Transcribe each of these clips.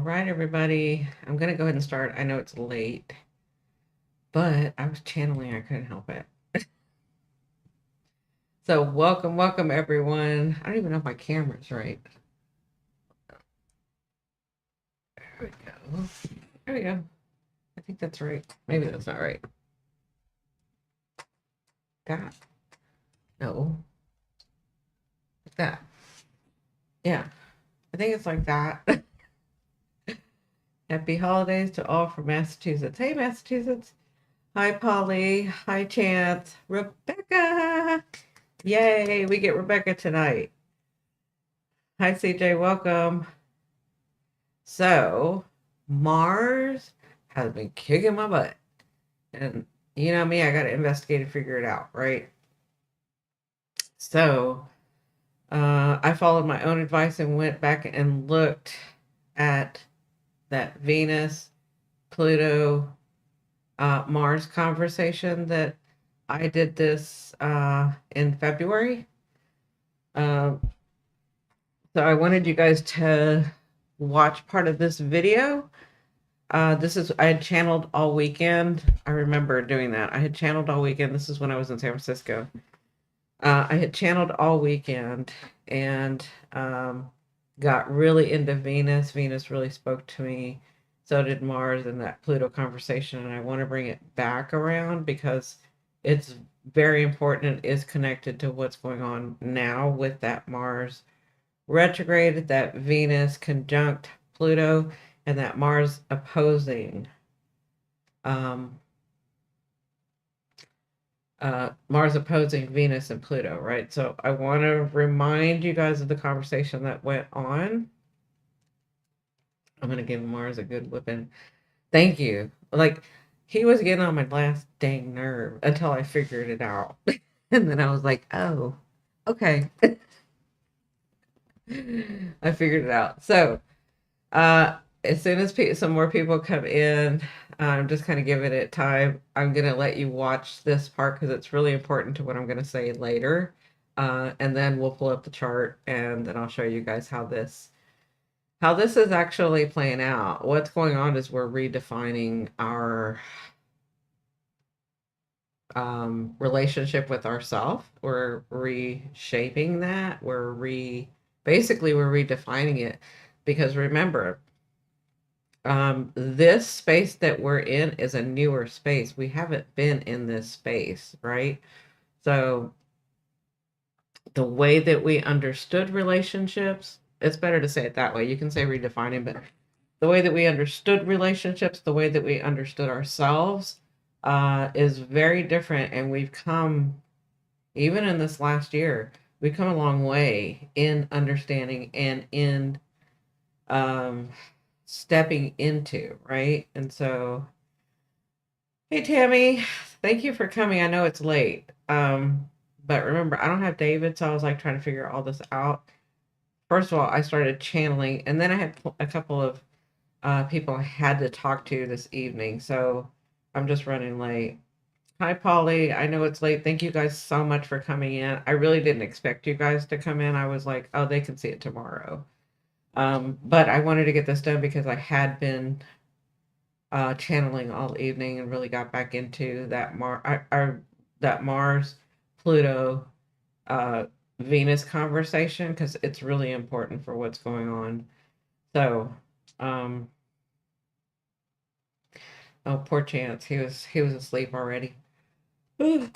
right, everybody. I'm going to go ahead and start. I know it's late, but I was channeling. I couldn't help it. So, welcome, everyone. I don't even know if my camera's right. There we go. There we go. I think that's right. Maybe that's not right. That. No. Like that. Yeah. I think it's like that. Happy holidays to all from Massachusetts. Hey, Massachusetts. Hi, Polly. Hi, Chance. Rebecca. Yay, we get Rebecca tonight. Hi, CJ. Welcome. So, Mars has been kicking my butt. And you know me, I got to investigate and figure it out, right? So, I followed my own advice and went back and looked at that Venus, Pluto, Mars conversation that I did this in February. Uh, so, I wanted you guys to watch part of this video. I had channeled all weekend. I remember doing that. I had channeled all weekend. This is when I was in San Francisco. I had channeled all weekend and got really into Venus. Venus really spoke to me. So did Mars and that Pluto conversation. And I want to bring it back around because it's very important. It is connected to what's going on now with that Mars retrograde, that Venus conjunct Pluto, and that Mars opposing um, Mars opposing Venus and Pluto, right? So I want to remind you guys of the conversation that went on. I'm going to give Mars a good whipping. Thank you. Like, he was getting on my last dang nerve until I figured it out. And then I was like, oh, okay. I figured it out. So, uh, as soon as some more people come in, I'm just kind of giving it time. I'm going to let you watch this part because it's really important to what I'm going to say later. And then we'll pull up the chart and then I'll show you guys how this is actually playing out. What's going on is we're redefining our relationship with ourself. We're reshaping that. Basically we're redefining it because remember, this space that we're in is a newer space. We haven't been in this space, right? So the way that we understood relationships, it's better to say it that way. You can say redefining, but the way that we understood relationships, the way that we understood ourselves, is very different. And we've come, even in this last year, we've come a long way in understanding and in um, stepping into, right? And so, hey, Tammy, thank you for coming. I know it's late. But remember, I don't have David, so I was like trying to figure all this out. First of all, I started channeling, and then I had a couple of people I had to talk to this evening, so I'm just running late. Hi, Polly. I know it's late. Thank you guys so much for coming in. I really didn't expect you guys to come in. I was like, oh, they can see it tomorrow. But I wanted to get this done because I had been channeling all evening and really got back into that Mars Pluto uh, Venus conversation because it's really important for what's going on. So, um, oh, poor Chance, he was asleep already. I'm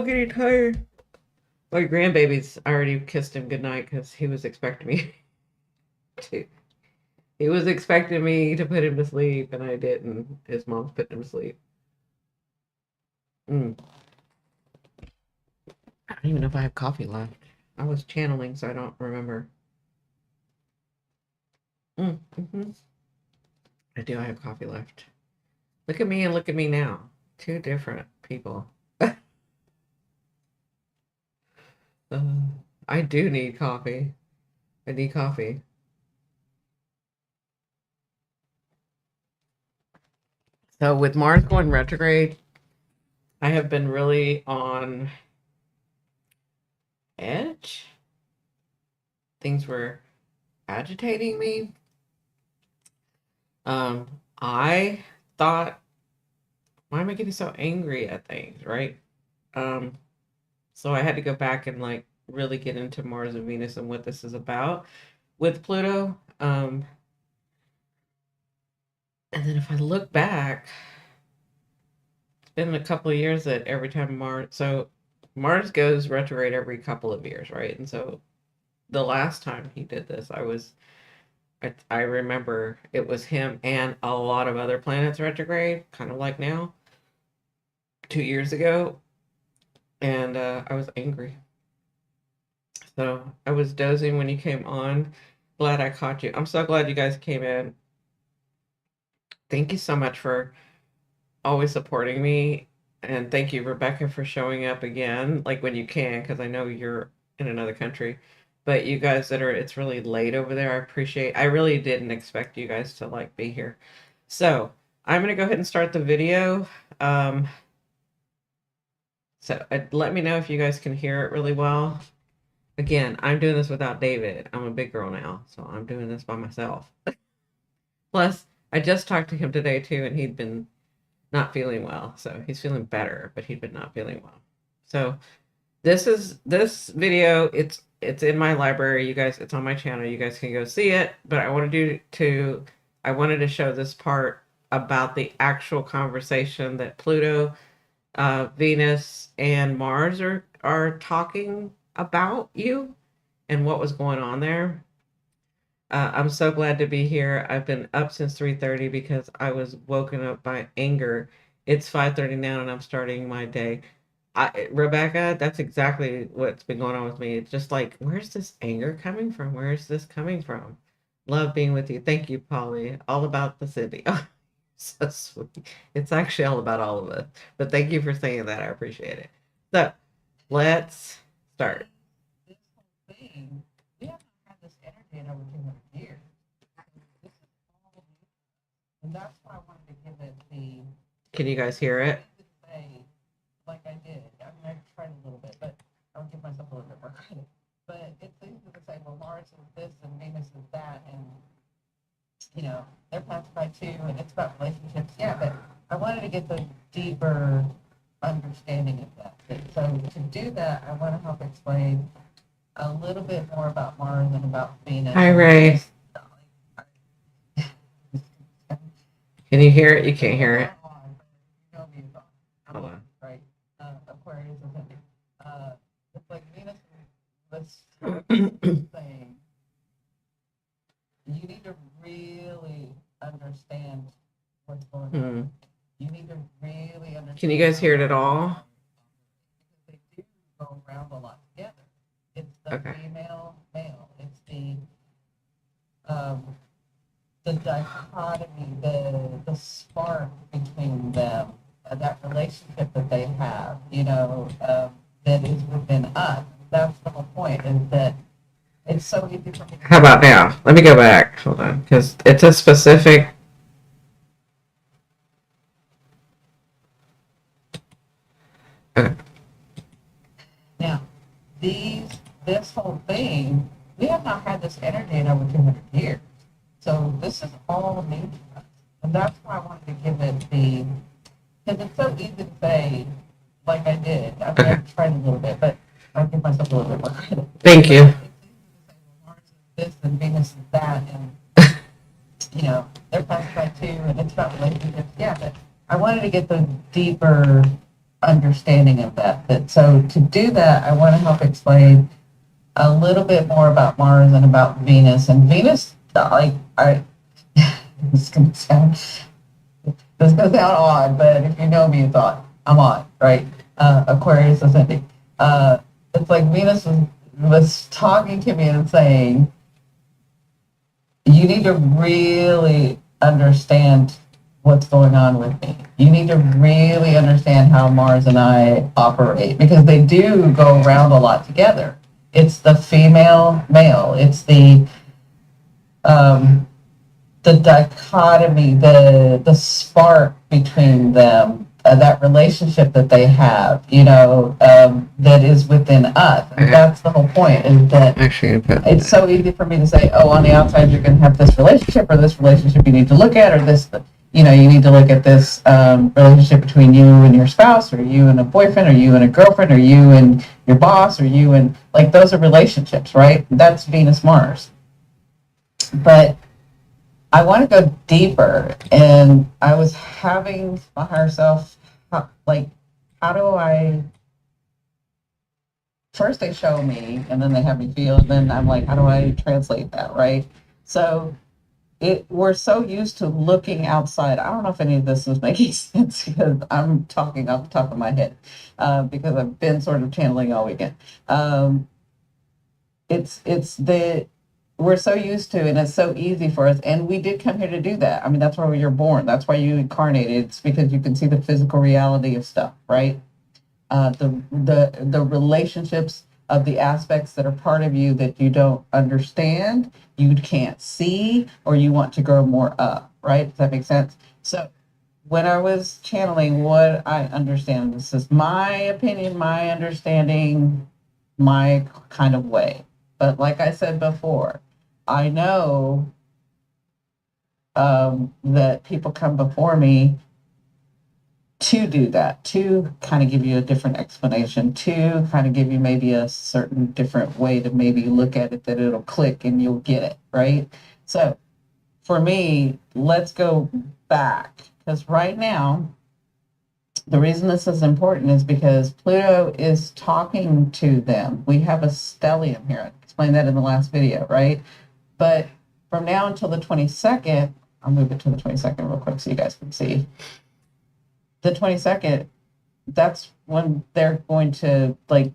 getting tired. My grandbaby's already kissed him goodnight because he was expecting me to. He was expecting me to put him to sleep, and I didn't. His mom's putting him to sleep. Mm. I don't even know if I have coffee left. I was channeling, so I don't remember. Mm-hmm. I do. I have coffee left. Look at me and look at me now. Two different people. Uh, I do need coffee. I need coffee. So with Mars going retrograde, I have been really on edge. Things were agitating me. I thought, why am I getting so angry at things, right? Um, so I had to go back and like really get into Mars and Venus and what this is about with Pluto. And then if I look back, it's been a couple of years that every time Mars goes retrograde every couple of years, right? And so the last time he did this, I remember it was him and a lot of other planets retrograde, kind of like now, 2 years ago, and I was angry. So I was dozing when you came on. Glad I caught you. I'm so glad you guys came in. Thank you so much for always supporting me. And thank you, Rebecca, for showing up again, like when you can, because I know you're in another country. But you guys it's really late over there. I really didn't expect you guys to like be here. So I'm going to go ahead and start the video. Um, let me know if you guys can hear it really well. Again, I'm doing this without David. I'm a big girl now, so I'm doing this by myself. Plus, I just talked to him today too, and he'd been not feeling well. So he's feeling better, but he'd been not feeling well. So this video, it's in my library, you guys, it's on my channel. You guys can go see it, but I wanted to show this part about the actual conversation that Pluto, Venus, and Mars are talking about you and what was going on there. I'm so glad to be here. I've been up since 3:30 because I was woken up by anger. It's 5:30 now and I'm starting my day. Rebecca, that's exactly what's been going on with me. It's just like, where's this anger coming from? Where is this coming from? Love being with you. Thank you, Polly. All about the city. Oh, so sweet. It's actually all about all of us. But thank you for saying that. I appreciate it. So let's start. This whole thing, we haven't had this energy in over 200 years. This is all new. And that's why I wanted to give it the. Can you guys hear it? Like I did. I mean, I tried a little bit, but I'll give myself a little bit more credit. But it's easy to say, well, Mars is this and Venus is that, and they're passed by too, and it's about relationships. Yeah, but I wanted to get the deeper understanding of that. So to do that, I want to help explain a little bit more about Mars and about Venus. Hi, Ray. Can you hear it? You can't hear it. Hold on. Right. Aquarius is ending. It's like Venus was saying, you need to really understand what's going on. You need to really understand. Can you guys hear it at all? Because they do go around a lot together. It's the female, male. It's the dichotomy, the spark between them, that relationship that they have, that is within us. That's the whole point, is that it's so easy for me. How about now? Let me go back. Hold on, because it's a specific. Okay. Now, this whole thing, we have not had this energy in over 200 years. So this is all new to us. And that's why I wanted to give it because it's so easy to say, like I did. I mean, I tried a little bit, but I'll give myself a little bit more credit. Thank you. It's easy to say, well, Mars is this and Venus is that, and, they're passed by too, and it's about relationships. Yeah, but I wanted to get the deeper understanding of that. So to do that, I want to help explain a little bit more about Mars and about Venus. And Venus, this going to sound odd, but if you know me, you thought I'm on, right? Aquarius ascending. It's like Venus was talking to me and saying, you need to really understand what's going on with me. You need to really understand how Mars and I operate, because they do go around a lot together. It's the female, male. It's the dichotomy, the spark between them, that relationship that they have, that is within us. And that's the whole point, is that it's so easy for me to say, oh, on the outside, you're going to have this relationship, or this relationship you need to look at, or this, you need to look at this relationship between you and your spouse, or you and a boyfriend, or you and a girlfriend, or you and your boss, or you and, like, those are relationships, right? That's Venus, Mars. But I want to go deeper, and I was having my higher self, how do I, first they show me, and then they have me feel, and then I'm like, how do I translate that, right? So we're so used to looking outside. I don't know if any of this is making sense, because I'm talking off the top of my head, because I've been sort of channeling all weekend. We're so used to, and it's so easy for us. And we did come here to do that. I mean, that's why you're born. That's why you incarnated. It's because you can see the physical reality of stuff, right? The relationships of the aspects that are part of you that you don't understand, you can't see, or you want to grow more up, right? Does that make sense? So when I was channeling what I understand, this is my opinion, my understanding, my kind of way. But like I said before, I know that people come before me to do that, to kind of give you a different explanation, to kind of give you maybe a certain different way to maybe look at it, that it'll click and you'll get it, right? So for me, let's go back, because right now, the reason this is important is because Pluto is talking to them. We have a stellium here. I explained that in the last video, right? But from now until the 22nd, I'll move it to the 22nd real quick so you guys can see. The 22nd, that's when they're going to, like,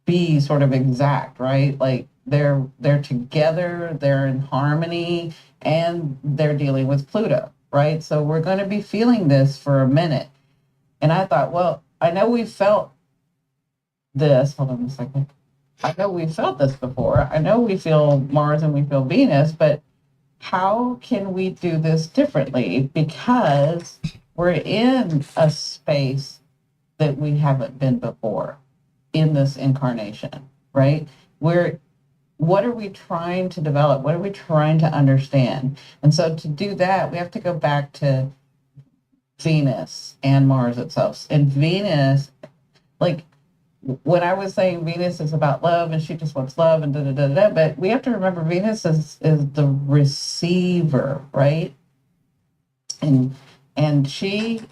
be sort of exact, right? Like they're together, they're in harmony, and they're dealing with Pluto, right? So we're going to be feeling this for a minute. And I thought, well, I know we felt this. Hold on a second. I know we felt this before. I know we feel Mars and we feel Venus, but how can we do this differently? Because we're in a space that we haven't been before in this incarnation, right? What are we trying to develop? What are we trying to understand? And so to do that, we have to go back to Venus and Mars itself. And Venus, like, when I was saying Venus is about love and she just wants love and da da da da, but we have to remember Venus is the receiver, right? And she's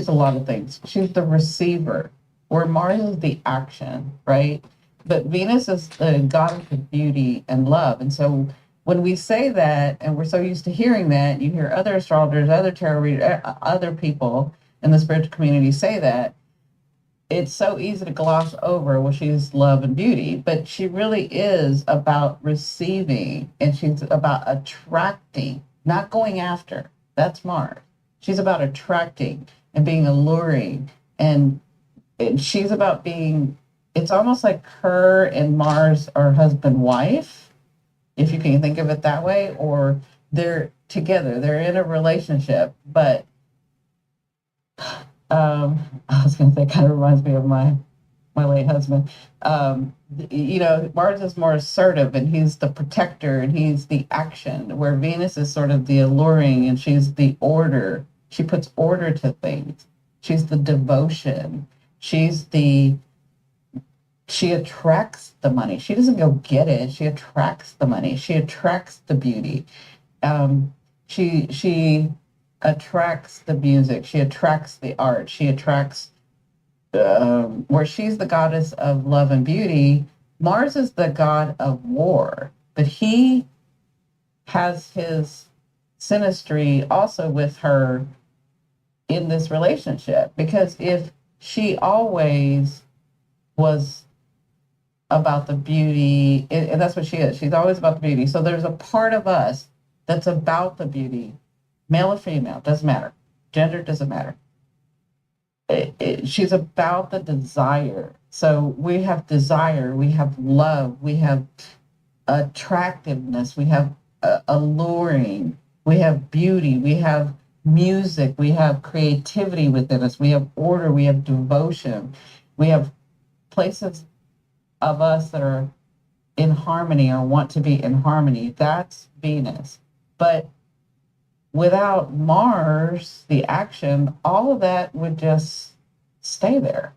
a lot of things. She's the receiver, where Mars is the action, right? But Venus is the goddess of beauty and love. And so when we say that, and we're so used to hearing that, you hear other astrologers, other tarot readers, other people in the spiritual community say that, it's so easy to gloss over, well, she's love and beauty, but she really is about receiving, and she's about attracting, not going after. That's Mars. She's about attracting and being alluring, and she's about being, it's almost like her and Mars are husband wife, if you can think of it that way, or they're together, they're in a relationship. But I was going to say, kind of reminds me of my late husband. Mars is more assertive, and he's the protector, and he's the action, where Venus is sort of the alluring, and she's the order. She puts order to things. She's the devotion. She attracts the money. She doesn't go get it. She attracts the money. She attracts the beauty. She attracts the music. She attracts the art. She attracts, where she's the goddess of love and beauty. Mars is the god of war, but he has his synastry also with her in this relationship, because if she always was about the beauty, and that's what she is, she's always about the beauty. So there's a part of us that's about the beauty, male or female, doesn't matter. Gender doesn't matter. She's about the desire. So we have desire, we have love, we have attractiveness, we have alluring, we have beauty, we have music, we have creativity within us, we have order, we have devotion, we have places of us that are in harmony or want to be in harmony. That's Venus. But without Mars, the action, all of that would just stay there,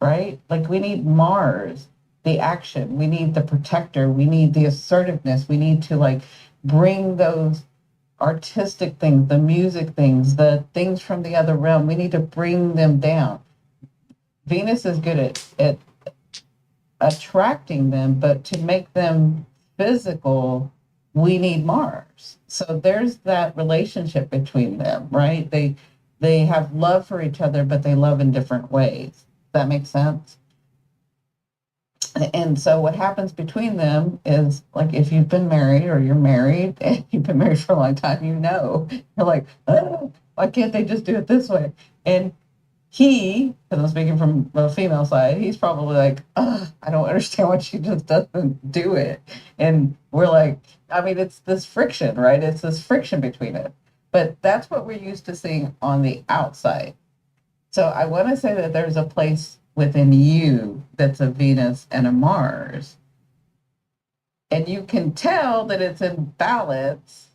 right? Like we need Mars, the action, we need the protector, we need the assertiveness, we need to like bring those artistic things, the music things, the things from the other realm, we need to bring them down. Venus is good at attracting them, but to make them physical, we need Mars. So there's that relationship between them, right? They have love for each other, but they love in different ways. Does that make sense? And so what happens between them is like if you've been married or you're married and you've been married for a long time, you know, you're like, oh, why can't they just do it this way? And he, because I'm speaking from the female side, he's probably like, I don't understand why she just doesn't do it. And we're like, I mean, it's this friction, right? It's this friction between it. But that's what we're used to seeing on the outside. So I want to say that there's a place within you that's a Venus and a Mars. And you can tell that it's in balance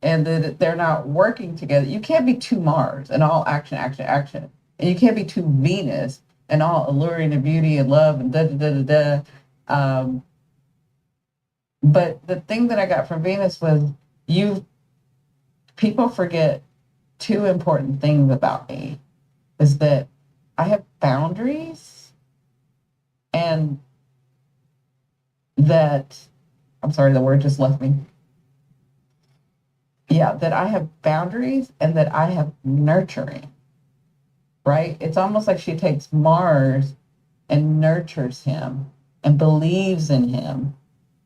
and that they're not working together. You can't be two Mars and all action, action, action. And you can't be too Venus and all alluring and beauty and love and da da da da da. But the thing that I got from Venus was people forget two important things about me is that I have boundaries and that, I'm sorry, the word just left me. Yeah, that I have boundaries and that I have nurturing. Right? It's almost like she takes Mars and nurtures him and believes in him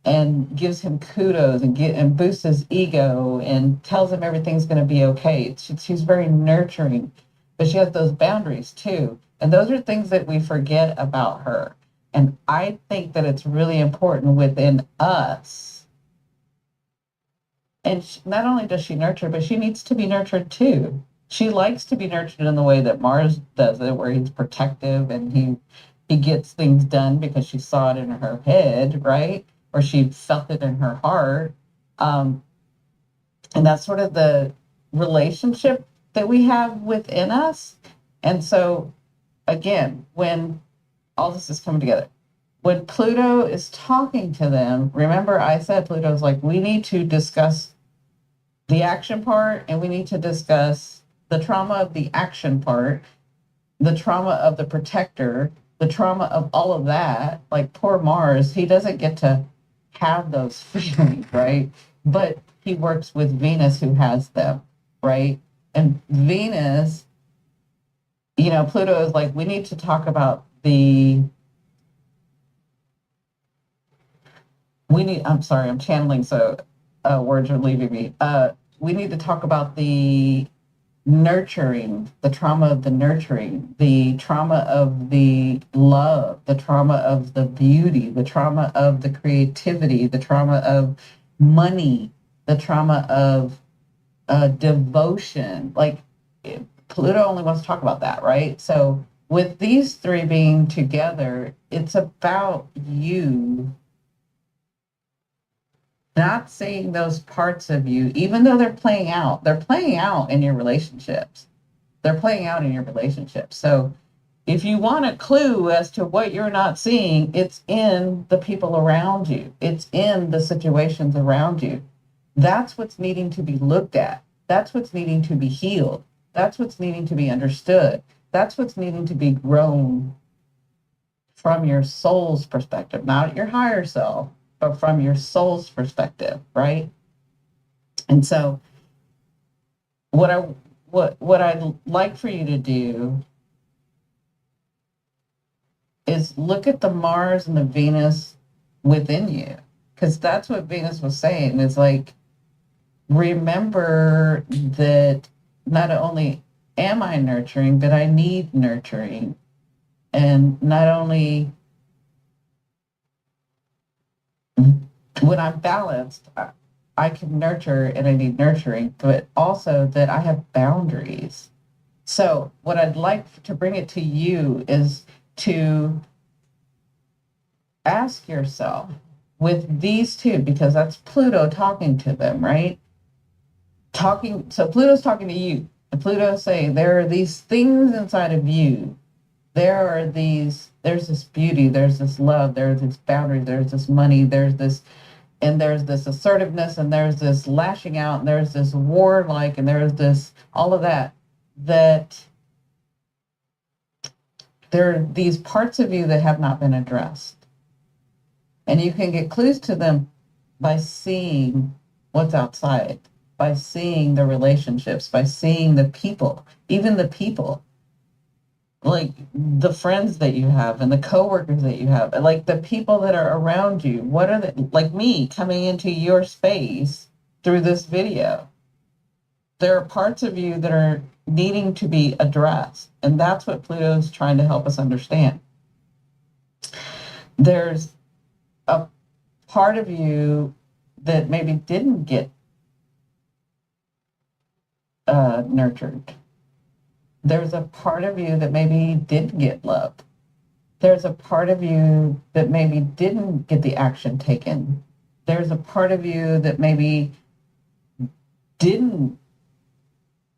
and gives him kudos and boosts his ego and tells him everything's going to be okay. She's very nurturing, but she has those boundaries too. And those are things that we forget about her. And I think that it's really important within us. And not only does she nurture, but she needs to be nurtured too. She likes to be nurtured in the way that Mars does it, where he's protective and he gets things done because she saw it in her head, right? Or she felt it in her heart. And that's sort of the relationship that we have within us. And so, again, when all this is coming together, when Pluto is talking to them, remember I said Pluto's like, we need to discuss the action part and we need to discuss the trauma of the action part, the trauma of the protector, the trauma of all of that. Like poor Mars, he doesn't get to have those feelings, right? But he works with Venus who has them, right? And Venus, Pluto is like, we need to talk about I'm sorry, I'm channeling, so words are leaving me. We need to talk about the nurturing, the trauma of the nurturing, the trauma of the love, the trauma of the beauty, the trauma of the creativity, the trauma of money, the trauma of devotion. Like Pluto only wants to talk about that, right? So with these three being together, it's about you not seeing those parts of you, even though they're playing out in your relationships. They're playing out in your relationships. So if you want a clue as to what you're not seeing, it's in the people around you. It's in the situations around you. That's what's needing to be looked at. That's what's needing to be healed. That's what's needing to be understood. That's what's needing to be grown from your soul's perspective, not your higher self, but from your soul's perspective, right? And so what I'd like for you to do is look at the Mars and the Venus within you, because that's what Venus was saying. It's like, remember that not only am I nurturing, but I need nurturing. And not only when I'm balanced, I can nurture and I need nurturing, but also that I have boundaries. So, what I'd like to bring it to you is to ask yourself with these two, because that's Pluto talking to them, right? So Pluto's talking to you, and Pluto's saying there are these things inside of you. There's this beauty, there's this love, there's this boundary, there's this money, there's this assertiveness, and there's this lashing out, and there's this warlike, and there's this all of that. That there are these parts of you that have not been addressed. And you can get clues to them by seeing what's outside, by seeing the relationships, by seeing the people, even the people, like the friends that you have and the coworkers that you have, like the people that are around you. What are they, like me coming into your space through this video? There are parts of you that are needing to be addressed. And that's what Pluto is trying to help us understand. There's a part of you that maybe didn't get nurtured. There's a part of you that maybe did get loved. There's a part of you that maybe didn't get the action taken. There's a part of you that maybe didn't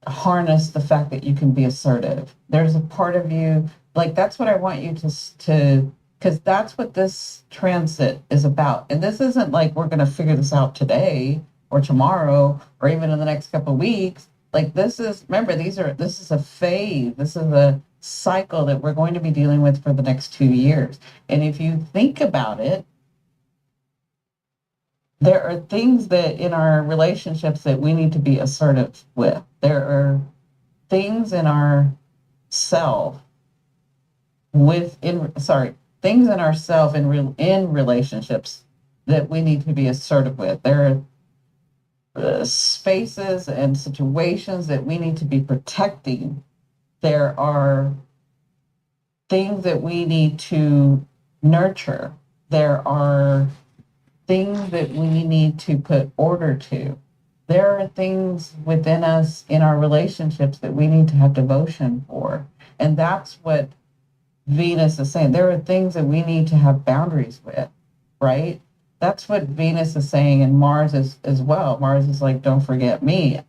harness the fact that you can be assertive. There's a part of you, like, that's what I want you to because that's what this transit is about. And this isn't like we're going to figure this out today or tomorrow or even in the next couple of weeks. Like, remember, this is a phase, this is a cycle that we're going to be dealing with for the next 2 years. And if you think about it, there are things that in our relationships that we need to be assertive with. There are things in our self things in ourself in relationships that we need to be assertive with. There are spaces and situations that we need to be protecting. There are things that we need to nurture. There are things that we need to put order to. There are things within us in our relationships that we need to have devotion for. And that's what Venus is saying. There are things that we need to have boundaries with, right? That's what Venus is saying, and Mars is as well. Mars is like, don't forget me.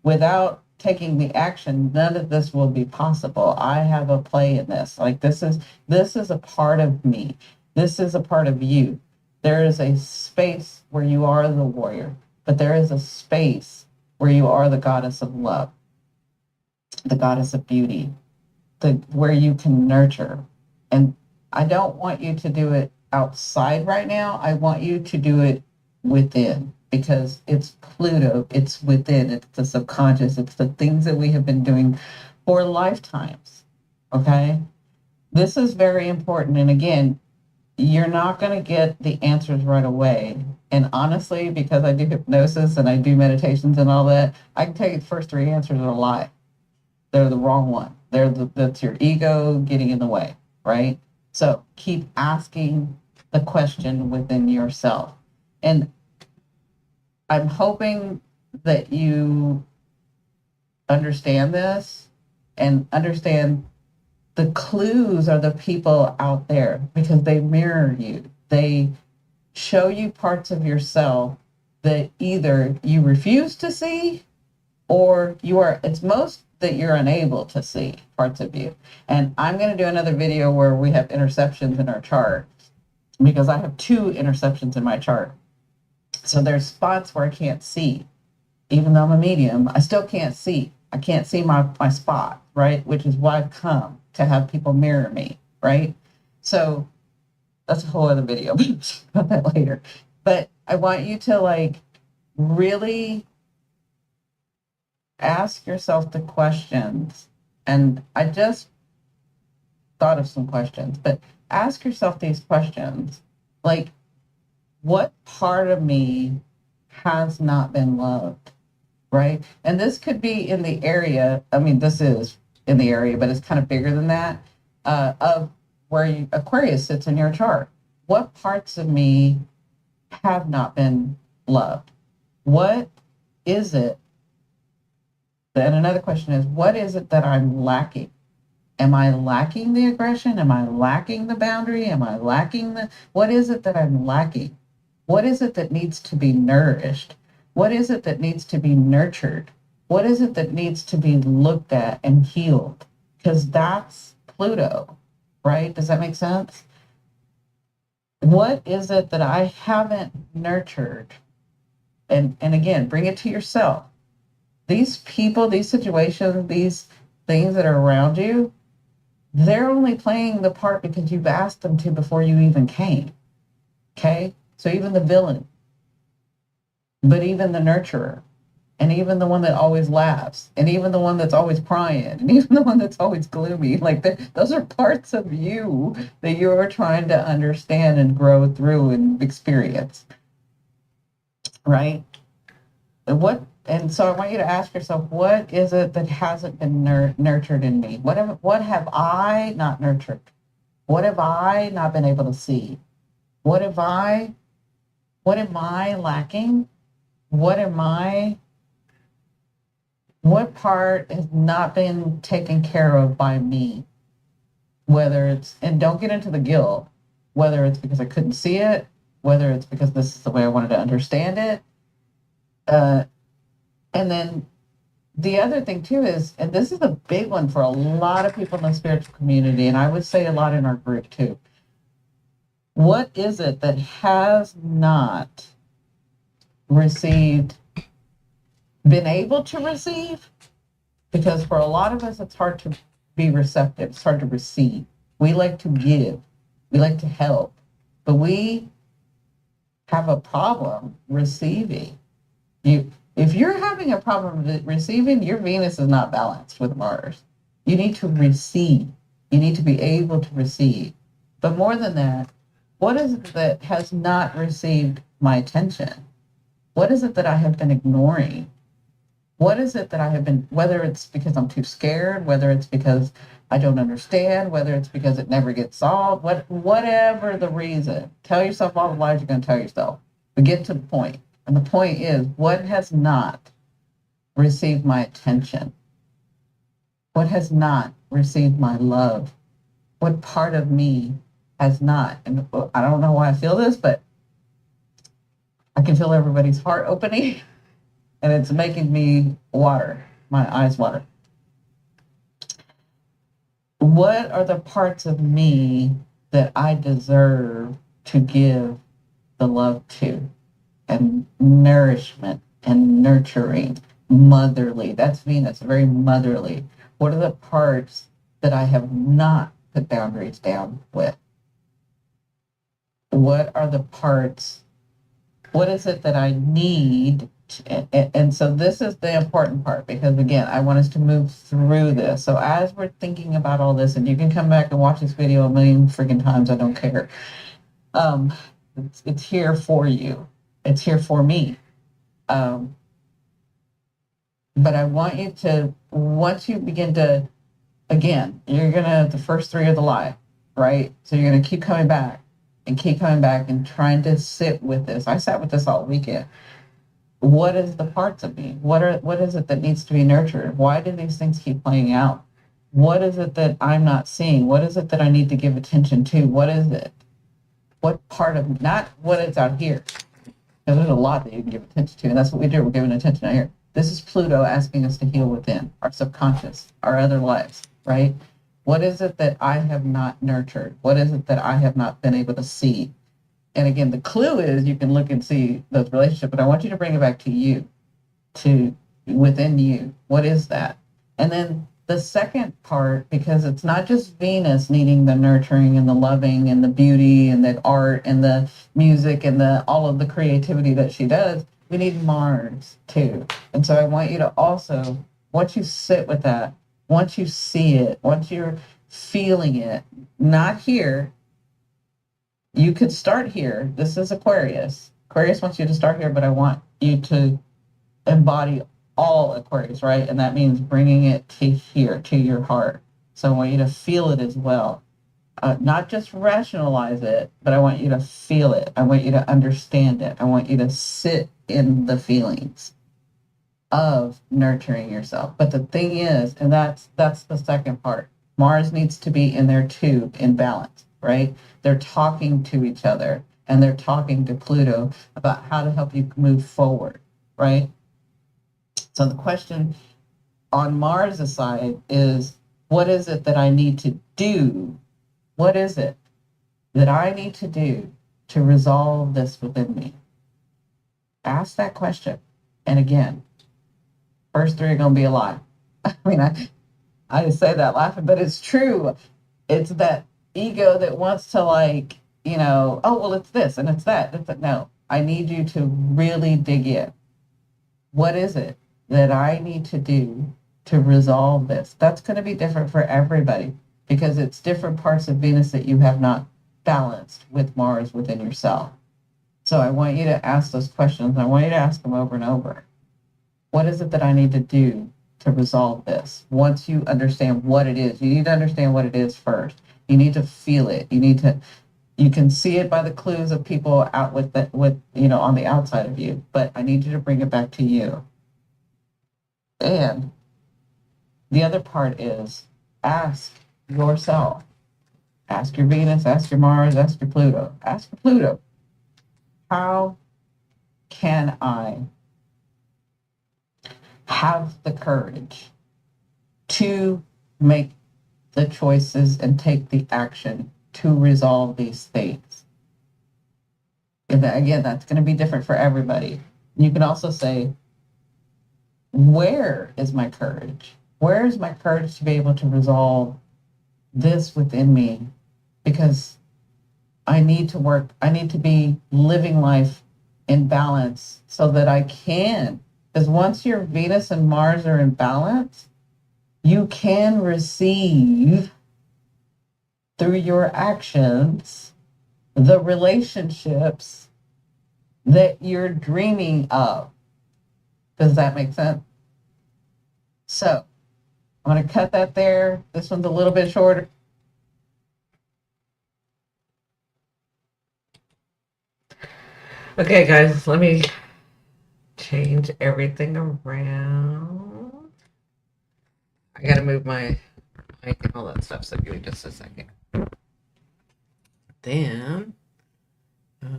Without taking the action, none of this will be possible. I have a play in this. Like, this is a part of me. This is a part of you. There is a space where you are the warrior, but there is a space where you are the goddess of love, the goddess of beauty, where you can nurture. And I don't want you to do it outside right now. I want you to do it within, because it's Pluto, it's within, it's the subconscious, it's the things that we have been doing for lifetimes. Okay? This is very important. And again, you're not going to get the answers right away. And honestly, because I do hypnosis and I do meditations and all that, I can tell you the first 3 answers are a lie. They're the wrong one. That's your ego getting in the way, right? So keep asking the question within yourself. And I'm hoping that you understand this and understand the clues are the people out there, because they mirror you. They show you parts of yourself that either you refuse to see or it's most that you're unable to see parts of you. And I'm going to do another video where we have interceptions in our chart, because I have 2 interceptions in my chart. So there's spots where I can't see. Even though I'm a medium, I still can't see. I can't see my spot, right? Which is why I've come to have people mirror me, right? So that's a whole other video, but about that later. But I want you to really ask yourself the questions. And I just thought of some questions, but ask yourself these questions. Like, what part of me has not been loved, right? And this could be in the area, this is in the area, but it's kind of bigger than that, of where Aquarius sits in your chart. What parts of me have not been loved? What is it? And another question is, what is it that I'm lacking? Am I lacking the aggression? Am I lacking the boundary? Am I lacking what is it that I'm lacking? What is it that needs to be nourished? What is it that needs to be nurtured? What is it that needs to be looked at and healed? Because that's Pluto, right? Does that make sense? What is it that I haven't nurtured? And again, bring it to yourself. These people, these situations, these things that are around you, they're only playing the part because you've asked them to before you even came. Okay? So even the villain, but even the nurturer, and even the one that always laughs, and even the one that's always crying, and even the one that's always gloomy, like those are parts of you that you're trying to understand and grow through and experience. Right? And so I want you to ask yourself, what is it that hasn't been nurtured in me? What have I not nurtured? What have I not been able to see? What am I lacking? What part has not been taken care of by me? Whether it's, and don't get into the guilt, whether it's because I couldn't see it, whether it's because this is the way I wanted to understand it. And then the other thing too is, and this is a big one for a lot of people in the spiritual community, and I would say a lot in our group too. What is it that has not received, been able to receive? Because for a lot of us, it's hard to be receptive. It's hard to receive. We like to give. We like to help. But we have a problem receiving. If you're having a problem receiving, your Venus is not balanced with Mars. You need to receive. You need to be able to receive. But more than that, what is it that has not received my attention? What is it that I have been ignoring? What is it that I have been, whether it's because I'm too scared, whether it's because I don't understand, whether it's because it never gets solved, whatever the reason, tell yourself all the lies you're going to tell yourself. But get to the point. And the point is, what has not received my attention? What has not received my love? What part of me has not? And I don't know why I feel this, but I can feel everybody's heart opening, and it's making me water, my eyes water. What are the parts of me that I deserve to give the love to? And nourishment and nurturing, motherly. That's Venus, very motherly. What are the parts that I have not put boundaries down with? What are the parts? What is it that I need? And so this is the important part, because again, I want us to move through this. So as we're thinking about all this, and you can come back and watch this video a million freaking times, I don't care. It's here for you. It's here for me. But I want you to, once you begin to, again, you're going to, the first three are the lie, right? So you're going to keep coming back and trying to sit with this. I sat with this all weekend. What is the parts of me? What is it that needs to be nurtured? Why do these things keep playing out? What is it that I'm not seeing? What is it that I need to give attention to? What is it? What part of, not what is out here? Because there's a lot that you can give attention to, and that's what we do. We're giving attention out here. This is Pluto asking us to heal within, our subconscious, our other lives, right? What is it that I have not nurtured? What is it that I have not been able to see? And again, the clue is you can look and see those relationships, but I want you to bring it back to you, to within you. What is that? And then the second part, because it's not just Venus needing the nurturing and the loving and the beauty and the art and the music and the all of the creativity that she does, we need Mars too. And so I want you to also, once you sit with that, once you see it, once you're feeling it, not here, you could start here. This is Aquarius. Aquarius wants you to start here, but I want you to embody all Aquarius, right? And that means bringing it to here, to your heart. So I want you to feel it as well. not just rationalize it, but I want you to feel it. I want you to understand it. I want you to sit in the feelings of nurturing yourself. But the thing is, and that's the second part. Mars needs to be in there too, in balance, right? They're talking to each other and they're talking to Pluto about how to help you move forward, right? So the question on Mars' side is, what is it that I need to do? What is it that I need to do to resolve this within me? Ask that question. And again, first three are going to be a lie. I mean, I say that laughing, but it's true. It's that ego that wants to, like, oh, well, it's this and it's that. It's that. No, I need you to really dig in. What is it that I need to do to resolve this? That's going to be different for everybody because it's different parts of Venus that you have not balanced with Mars within yourself. So I want you to ask those questions. I want you to ask them over and over. What is it that I need to do to resolve this? Once you understand what it is, you need to understand what it is first. You need to feel it. You can see it by the clues of people out with on the outside of you, but I need you to bring it back to you. And the other part is ask yourself. Ask your Venus, ask your Mars, ask your Pluto. Ask for Pluto. How can I have the courage to make the choices and take the action to resolve these things? And again, that's going to be different for everybody. You can also say, where is my courage? Where is my courage to be able to resolve this within me? Because I need to work, I need to be living life in balance so that I can. Because once your Venus and Mars are in balance, you can receive through your actions the relationships that you're dreaming of. Does that make sense? So I'm going to cut that there. This one's a little bit shorter. Okay, guys, let me change everything around. I gotta move my mic and all that stuff, so give me just a second. Then, there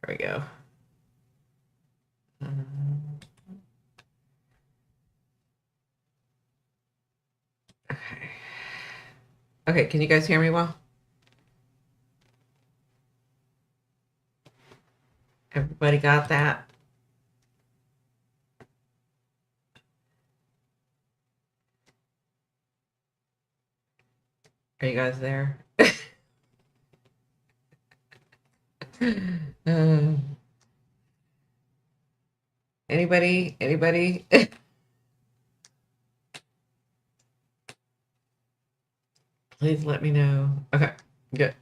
we go. Okay. Okay, can you guys hear me well? Everybody got that? Are you guys there? Anybody? Anybody? Please let me know. Okay, good.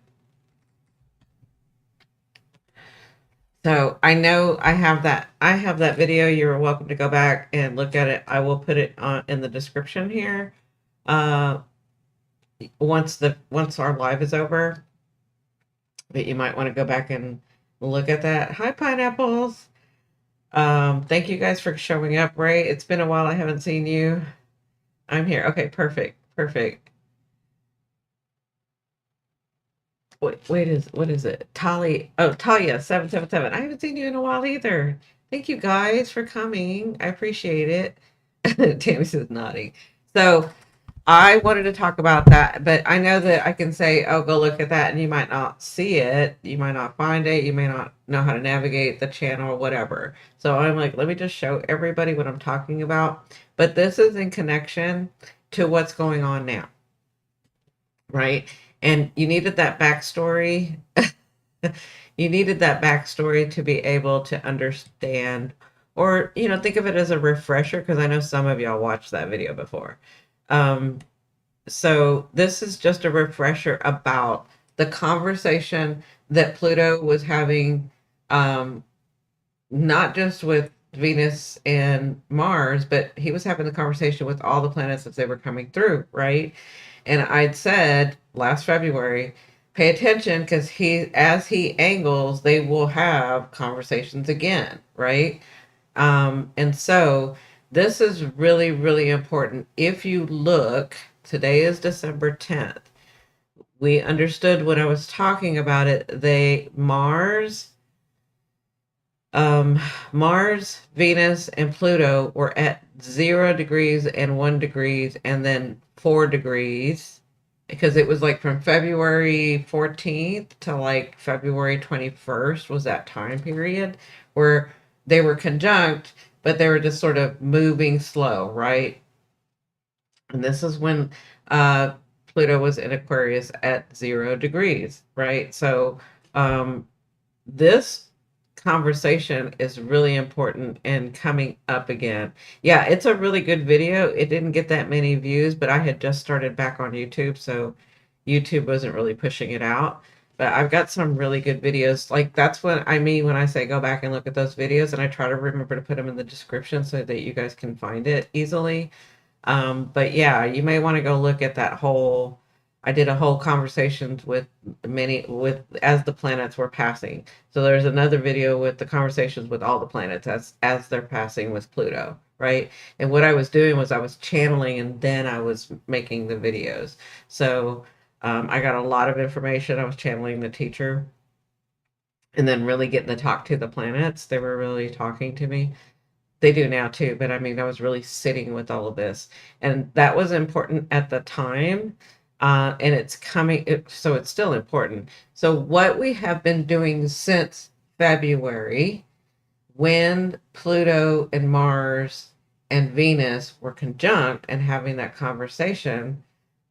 So I know I have that video. You're welcome to go back and look at it. I will put it on in the description here. Once our live is over, but you might want to go back and look at that. Hi, pineapples. Thank you guys for showing up, Ray. It's been a while. I haven't seen you. I'm here. Okay, perfect. Perfect. What is it? Talia 777. I haven't seen you in a while either. Thank you guys for coming. I appreciate it. Tammy says nodding. So I wanted to talk about that, but I know that I can say, oh, go look at that, and you might not see it. You might not find it. You may not know how to navigate the channel or whatever. So I'm like, let me just show everybody what I'm talking about. But this is in connection to what's going on now, right? And you needed that backstory. You needed that backstory to be able to understand, or, think of it as a refresher, because I know some of y'all watched that video before. So this is just a refresher about the conversation that Pluto was having, not just with Venus and Mars, but he was having the conversation with all the planets as they were coming through, right? And I'd said last February, pay attention because as he angles, they will have conversations again, right? And so this is really, really important. If you look, today is December 10th. We understood when I was talking about it, um, Mars, Venus, and Pluto were at 0 degrees and 1 degrees, and then 4 degrees, because it was like from February 14th to like February 21st was that time period where they were conjunct, but they were just sort of moving slow, right? And this is when uh, Pluto was in Aquarius at 0 degrees, right? So um, this conversation is really important and coming up again. Yeah, it's a really good video. It didn't get that many views, but I had just started back on YouTube, so YouTube wasn't really pushing it out. But I've got some really good videos. Like that's what I mean when I say go back and look at those videos, and I try to remember to put them in the description so that you guys can find it easily. But yeah, you may want to go look at that whole. I did a whole conversations with many with as the planets were passing. So there's another video with the conversations with all the planets as they're passing with Pluto, right? And what I was doing was I was channeling and then I was making the videos. So I got a lot of information. I was channeling the teacher and then really getting to talk to the planets. They were really talking to me. They do now too, but I mean, I was really sitting with all of this, and that was important at the time. And it's so it's still important. So, what we have been doing since February, when Pluto and Mars and Venus were conjunct and having that conversation,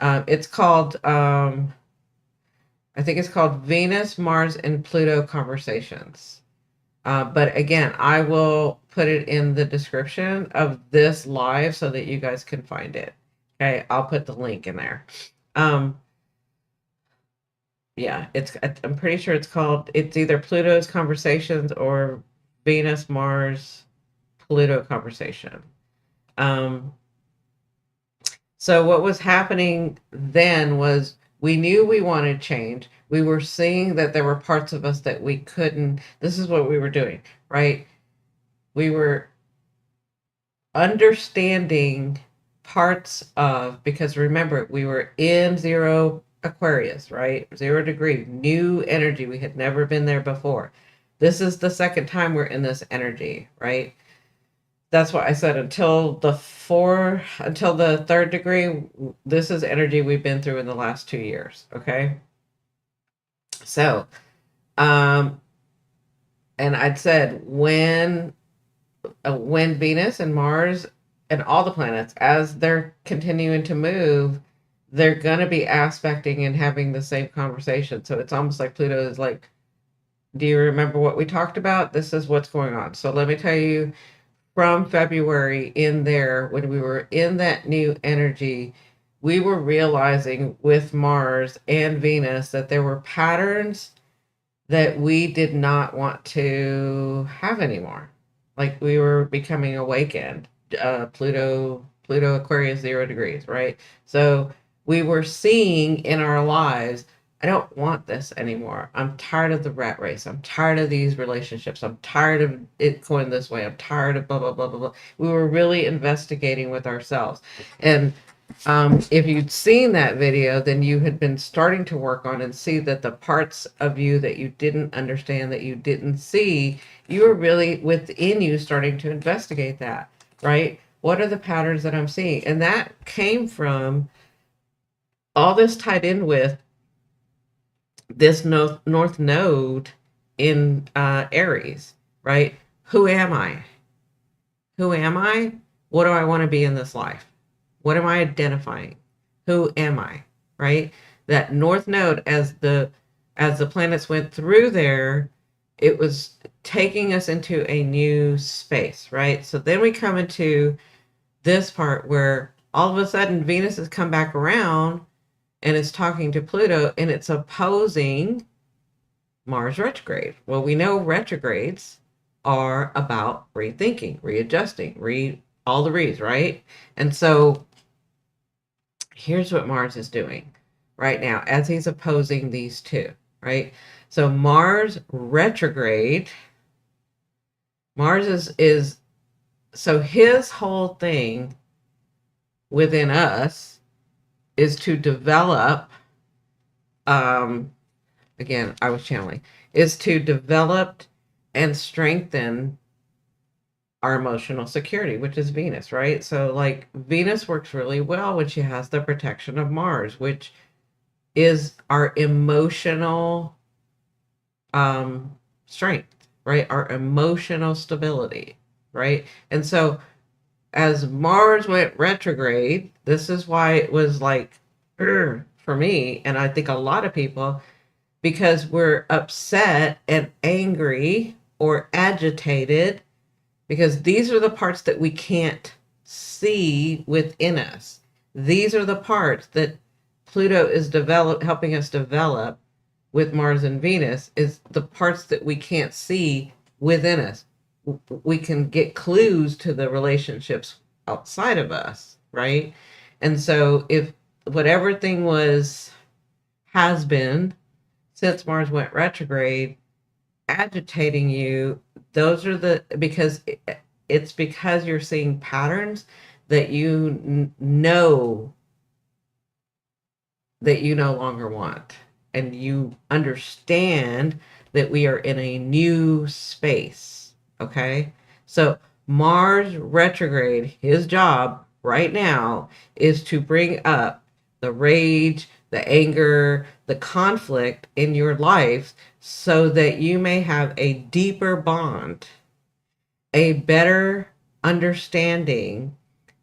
it's called, I think it's called Venus, Mars, and Pluto Conversations. But again, I will put it in the description of this live so that you guys can find it. Okay, I'll put the link in there. Um, yeah, I'm pretty sure it's either Pluto's Conversations or Venus, Mars, Pluto Conversation. Um, so what was happening then was we knew we wanted change. We were seeing that there were parts of us that we couldn't. This is what we were doing, right? We were understanding parts of, because remember, we were in zero Aquarius, right? 0 degree, new energy. We had never been there before. This is the second time we're in this energy, right? That's why I said until the 3rd degree, this is energy we've been through in the last 2 years. Okay. So, um, and I'd said when Venus and Mars and all the planets, as they're continuing to move, they're going to be aspecting and having the same conversation. So it's almost like Pluto is like, do you remember what we talked about? This is what's going on. So let me tell you, from February in there, when we were in that new energy, we were realizing with Mars and Venus that there were patterns that we did not want to have anymore. Like we were becoming awakened. Pluto Aquarius 0 degrees, right? So we were seeing in our lives, I don't want this anymore. I'm tired of the rat race. I'm tired of these relationships. I'm tired of it going this way. I'm tired of blah, blah, blah, blah, blah. We were really investigating with ourselves. And if you'd seen that video, then you had been starting to work on and see that the parts of you that you didn't understand, that you didn't see, you were really within you starting to investigate that, right? What are the patterns that I'm seeing? And that came from all this tied in with this north node in Aries, right? Who am I? Who am I? What do I want to be in this life? What am I identifying? Who am I? Right? That north node, as the planets went through there, it was taking us into a new space, right? So then we come into this part where all of a sudden Venus has come back around and it's talking to Pluto and it's opposing Mars retrograde. Well, we know retrogrades, are about rethinking, readjusting, all the re's, right? And so here's what Mars is doing right now as he's opposing these two, right? So Mars retrograde, Mars is so his whole thing within us is to develop, um again, I was channeling, is to develop and strengthen our emotional security, which is Venus, right? So like Venus works really well when she has the protection of Mars, which is our emotional strength, right? Our emotional stability, right? And so as Mars went retrograde, this is why it was like for me, and I think a lot of people, because we're upset and angry or agitated, because these are the parts that we can't see within us. These are the parts that Pluto is helping us develop with Mars and Venus, is the parts that we can't see within us. We can get clues to the relationships outside of us, right? And so if whatever thing has been since Mars went retrograde agitating you, those are it's because you're seeing patterns that you know that you no longer want, and you understand that we are in a new space. Okay, so Mars retrograde, his job right now is to bring up the rage, the anger, the conflict in your life so that you may have a deeper bond, a better understanding,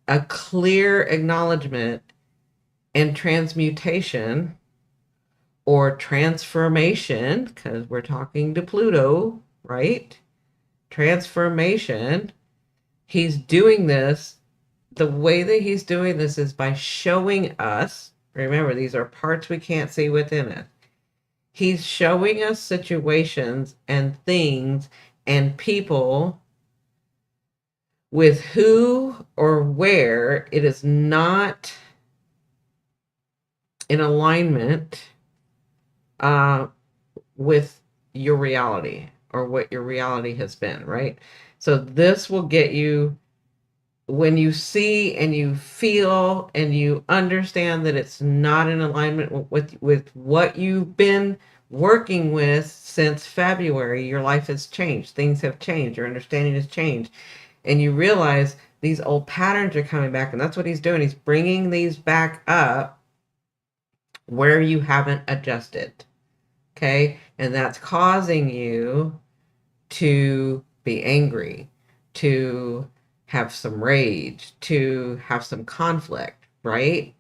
a clear acknowledgement and transmutation or transformation, because we're talking to Pluto, right? Transformation. He's doing this. The way that he's doing this is by showing us, remember, these are parts we can't see within it. He's showing us situations and things and people with who or where it is not in alignment uh, with your reality or what your reality has been, right? So this will get you, when you see and you feel and you understand that it's not in alignment with what you've been working with since February, your life has changed. Things have changed. Your understanding has changed. And you realize these old patterns are coming back. And that's what he's doing. He's bringing these back up where you haven't adjusted. Okay. And that's causing you to be angry, to have some rage, to have some conflict, right?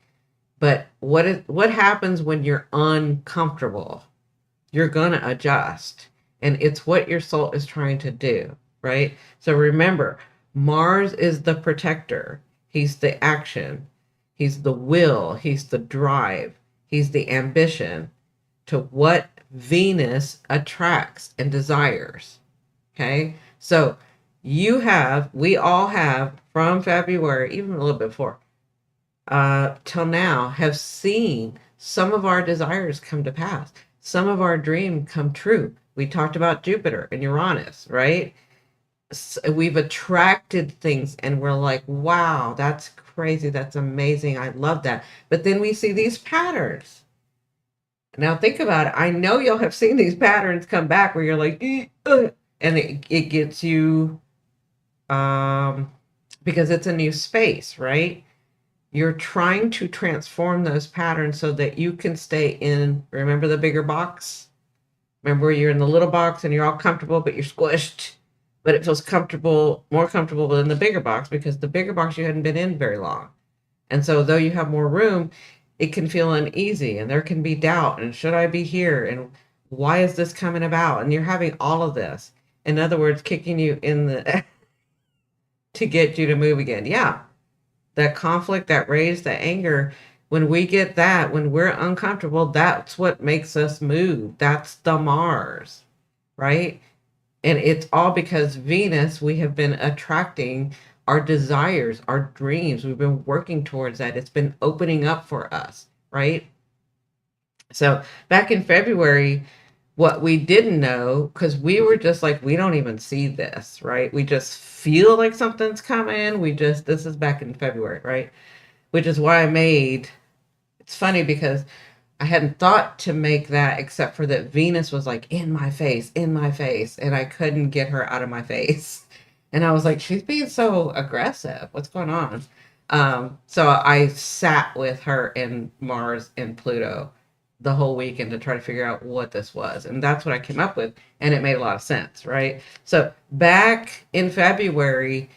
But what happens when you're uncomfortable? You're going to adjust. And it's what your soul is trying to do, right? So remember, Mars is the protector. He's the action. He's the will. He's the drive. He's the ambition to what Venus attracts and desires. Okay? So we all have from February, even a little bit before, till now, have seen some of our desires come to pass. Some of our dreams come true. We talked about Jupiter and Uranus, right? So we've attracted things and we're like, wow, that's crazy. That's amazing. I love that. But then we see these patterns. Now think about it. I know you'll have seen these patterns come back where you're like, and it gets you, because it's a new space, right? You're trying to transform those patterns so that you can stay in, remember the bigger box? Remember you're in the little box and you're all comfortable, but you're squished, but it feels comfortable, more comfortable than the bigger box, because the bigger box you hadn't been in very long. And so though you have more room, it can feel uneasy and there can be doubt. And should I be here? And why is this coming about? And you're having all of this. In other words, kicking you in the to get you to move again. Yeah. That conflict, that rage, that anger, when we get that, when we're uncomfortable, that's what makes us move. That's the Mars, right? And it's all because Venus, we have been attracting our desires, our dreams. We've been working towards that. It's been opening up for us, right? So back in February, what we didn't know, because we were just like, we don't even see this, right? We just feel like something's coming. This is back in February, right? Which is why it's funny because I hadn't thought to make that except for that Venus was like in my face, and I couldn't get her out of my face. And I was like, she's being so aggressive. What's going on? So I sat with her and Mars and Pluto the whole weekend to try to figure out what this was. And that's what I came up with. And it made a lot of sense, right? So back in February,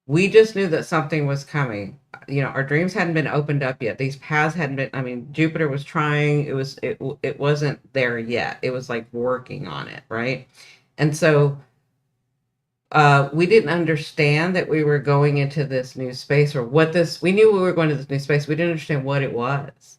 we just knew that something was coming. Our dreams hadn't been opened up yet. These paths hadn't been, I mean, Jupiter was trying, it wasn't there yet. It was like working on it, right? And so we didn't understand that we were going into this new space, or we knew we were going to this new space. We didn't understand what it was.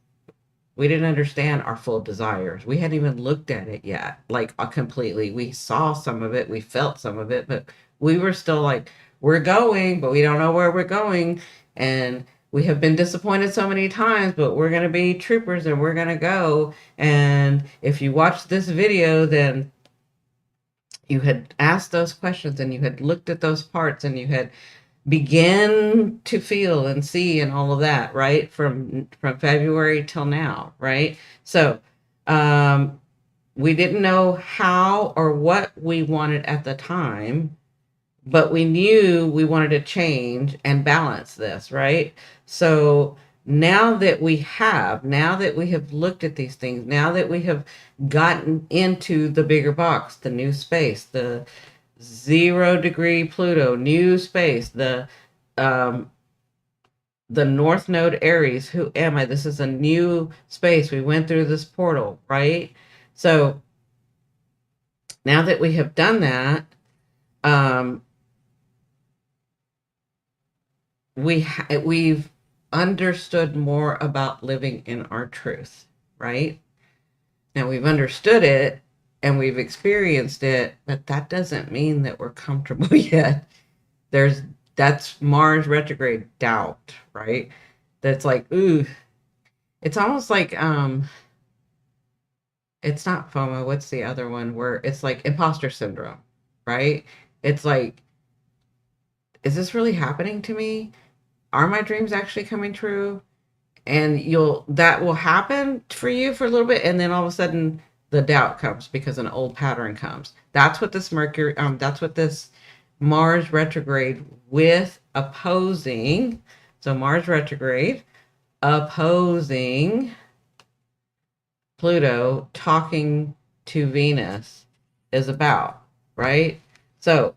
We didn't understand our full desires. We hadn't even looked at it yet, like completely. We saw some of it, we felt some of it, but we were still like, we're going, but we don't know where we're going. And we have been disappointed so many times, but we're going to be troopers and we're going to go. And if you watch this video, then you had asked those questions and you had looked at those parts and you had begin to feel and see and all of that, right? From February till now, right? So we didn't know how or what we wanted at the time, but we knew we wanted to change and balance this, right? So now that we have looked at these things, now that we have gotten into the bigger box, the new space, the 0-degree Pluto, new space, the North Node Aries, who am I? This is a new space. We went through this portal, right? So now that we have done that, we've understood more about living in our truth, right? Now we've understood it and we've experienced it, but that doesn't mean that we're comfortable yet. That's Mars retrograde doubt, right? That's like, ooh, it's almost like it's not FOMO, what's the other one where it's like imposter syndrome, right? It's like, is this really happening to me? Are my dreams actually coming true? And that will happen for you for a little bit, and then all of a sudden the doubt comes because an old pattern comes. That's what this Mars retrograde with opposing. So Mars retrograde opposing Pluto talking to Venus is about, right? So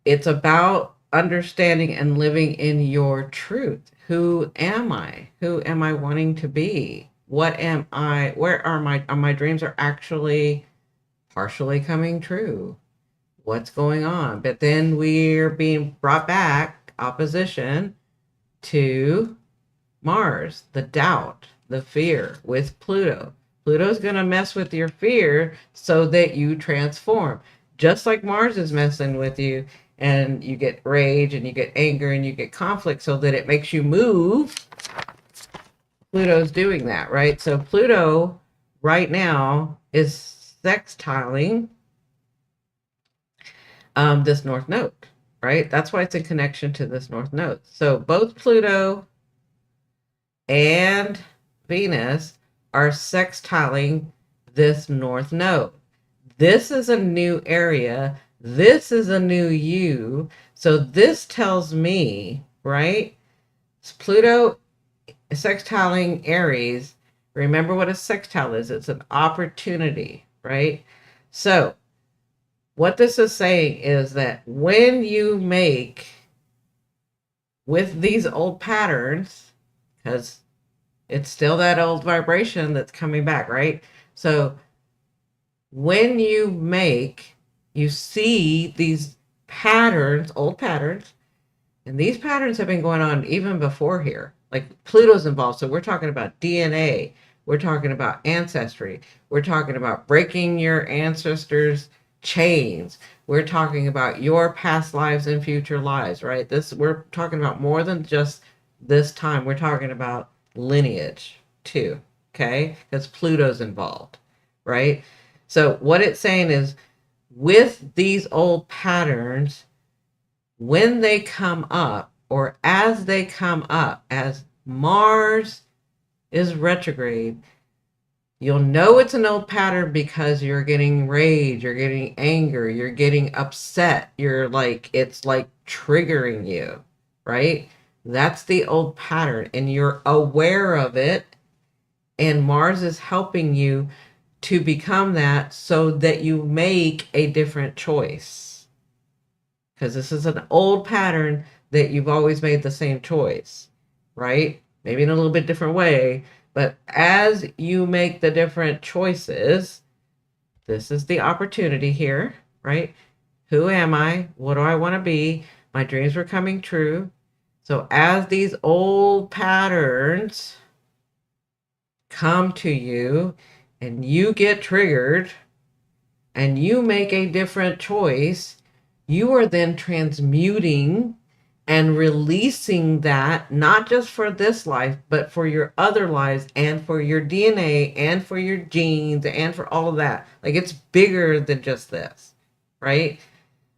it's about understanding and living in your truth. Who am I? Who am I wanting to be? What am I? Where are my dreams are actually partially coming true? What's going on? But then we're being brought back opposition to Mars, the doubt, the fear with Pluto. Pluto's going to mess with your fear so that you transform. Just like Mars is messing with you, and you get rage and you get anger and you get conflict so that it makes you move. Pluto's doing that, right? So Pluto right now is sextiling this North Node, right? That's why it's in connection to this North Node. So both Pluto and Venus are sextiling this North Node. This is a new area. This is a new you. So this tells me, right? Pluto sextiling Aries. Remember what a sextile is. It's an opportunity, right? So what this is saying is that when you make with these old patterns, because it's still that old vibration that's coming back, right? So when you see these patterns, old patterns, and these patterns have been going on even before here. Like Pluto's involved. So we're talking about DNA. We're talking about ancestry. We're talking about breaking your ancestors' chains. We're talking about your past lives and future lives, right? We're talking about more than just this time. We're talking about lineage too, okay? Because Pluto's involved, right? So what it's saying is with these old patterns, when they come up or as they come up, as Mars is retrograde, you'll know it's an old pattern because you're getting rage, you're getting anger, you're getting upset. You're like, it's like triggering you, right? That's the old pattern, and you're aware of it. And Mars is helping you to become that so that you make a different choice. Because this is an old pattern that you've always made the same choice, right? Maybe in a little bit different way, but as you make the different choices, this is the opportunity here, right? Who am I? What do I want to be? My dreams were coming true. So as these old patterns come to you and you get triggered and you make a different choice, you are then transmuting and releasing that, not just for this life, but for your other lives and for your DNA and for your genes and for all of that. Like, it's bigger than just this, right?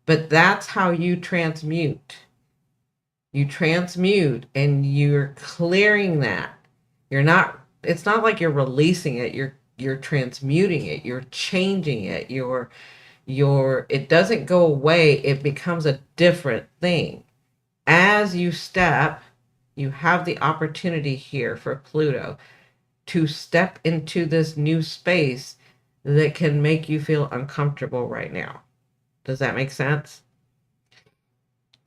But that's how you transmute. You transmute and you're clearing that. It's not like you're releasing it, you're transmuting it, you're changing it, it doesn't go away, it becomes a different thing. As you step, you have the opportunity here for Pluto to step into this new space that can make you feel uncomfortable right now. Does that make sense?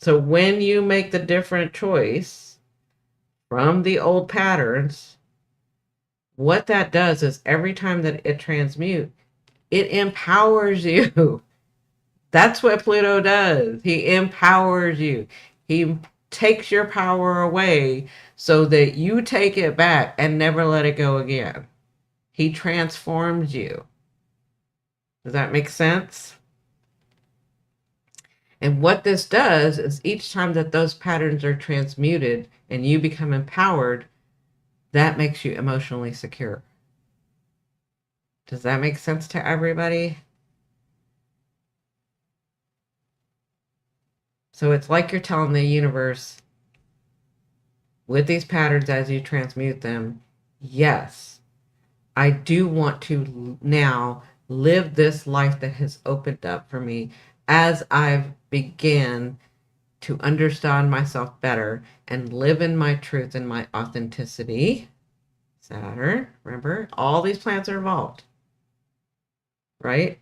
So when you make the different choice from the old patterns, what that does is every time that it transmutes, it empowers you. That's what Pluto does. He empowers you. He takes your power away so that you take it back and never let it go again. He transforms you. Does that make sense? And what this does is each time that those patterns are transmuted and you become empowered, that makes you emotionally secure. Does that make sense to everybody? So it's like you're telling the universe, with these patterns as you transmute them, yes, I do want to now live this life that has opened up for me as I've began to understand myself better and live in my truth and my authenticity. Saturn, remember, all these planets are involved, right?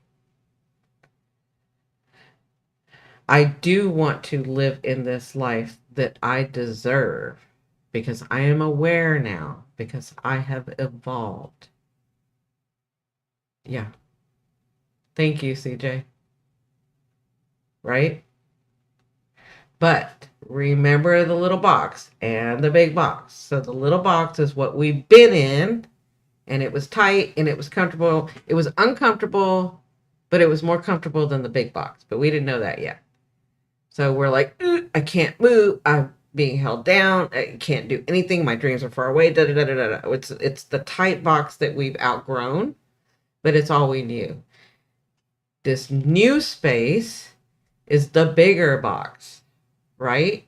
I do want to live in this life that I deserve because I am aware now, because I have evolved. Yeah. Thank you, CJ. Right? But remember the little box and the big box. So the little box is what we've been in, and it was tight and it was comfortable. It was uncomfortable, but it was more comfortable than the big box. But we didn't know that yet. So we're like, I can't move. I'm being held down. I can't do anything. My dreams are far away. Da, da, da, da, da. It's the tight box that we've outgrown, but it's all we knew. This new space is the bigger box, right?